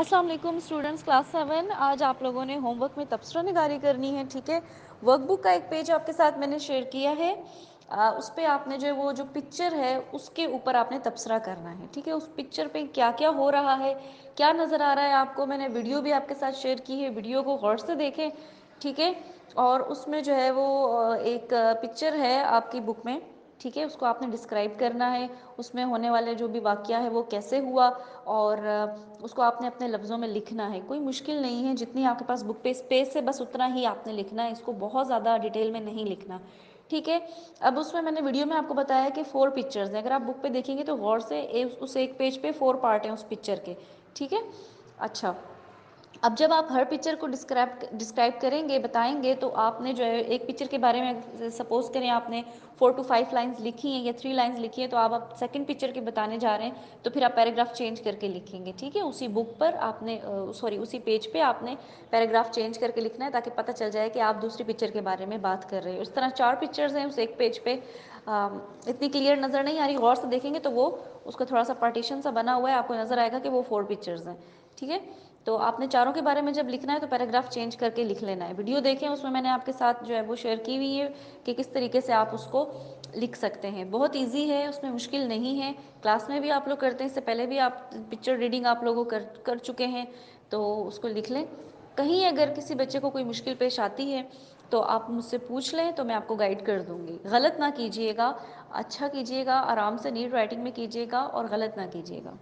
अस्सलाम वालेकुम students, class 7। आज आप लोगों ने होमवर्क में तबसरा निगारी करनी है, ठीक है। वर्कबुक का एक पेज आपके साथ मैंने शेयर किया है। उस पे आपने जो है वो जो पिक्चर है उसके ऊपर आपने तबसरा करना है, ठीक है। उस पिक्चर पे क्या क्या हो रहा है, क्या नज़र आ रहा है आपको, मैंने वीडियो भी आपके साथ शेयर की है, वीडियो को गौर से देखें, ठीक है। और उसमें जो है वो एक पिक्चर है आपकी बुक में, ठीक है। उसको आपने डिस्क्राइब करना है, उसमें होने वाले जो भी वाक़या है वो कैसे हुआ, और उसको आपने अपने लफ्ज़ों में लिखना है। कोई मुश्किल नहीं है, जितनी आपके पास बुक पे स्पेस है बस उतना ही आपने लिखना है, इसको बहुत ज़्यादा डिटेल में नहीं लिखना, ठीक है। अब उसमें मैंने वीडियो में आपको बताया कि 4 पिक्चर्स हैं। अगर आप बुक पे देखेंगे तो गौर से उस एक पेज पे 4 पार्ट हैं उस पिक्चर के, ठीक है। अच्छा, अब जब आप हर पिक्चर को डिस्क्राइब करेंगे, बताएंगे, तो आपने जो है एक पिक्चर के बारे में सपोज करें आपने 4 to 5 लाइंस लिखी हैं या 3 लाइंस लिखी हैं, तो आप सेकंड पिक्चर के बताने जा रहे हैं तो फिर आप पैराग्राफ चेंज करके लिखेंगे, ठीक है। उसी बुक पर आपने उसी पेज पे आपने पैराग्राफ चेंज करके लिखना है, ताकि पता चल जाए कि आप दूसरी पिक्चर के बारे में बात कर रहे हो। इस तरह 4 पिक्चर्स हैं उस एक पेज पे। इतनी क्लियर नज़र नहीं आ रही, गौर से देखेंगे तो वो उसका थोड़ा सा पार्टीशन सा बना हुआ है, आपको नज़र आएगा कि वो 4 पिक्चर्स हैं, ठीक है। तो आपने चारों के बारे में जब लिखना है तो पैराग्राफ चेंज करके लिख लेना है। वीडियो देखें, उसमें मैंने आपके साथ जो है वो शेयर की हुई है कि किस तरीके से आप उसको लिख सकते हैं। बहुत इजी है, उसमें मुश्किल नहीं है। क्लास में भी आप लोग करते हैं, इससे पहले भी आप पिक्चर रीडिंग आप लोगों कर चुके हैं, तो उसको लिख लें। कहीं अगर किसी बच्चे को कोई मुश्किल पेश आती है तो आप मुझसे पूछ लें, तो मैं आपको गाइड कर दूँगी। गलत ना कीजिएगा, अच्छा कीजिएगा, आराम से नीट राइटिंग में कीजिएगा और गलत ना कीजिएगा।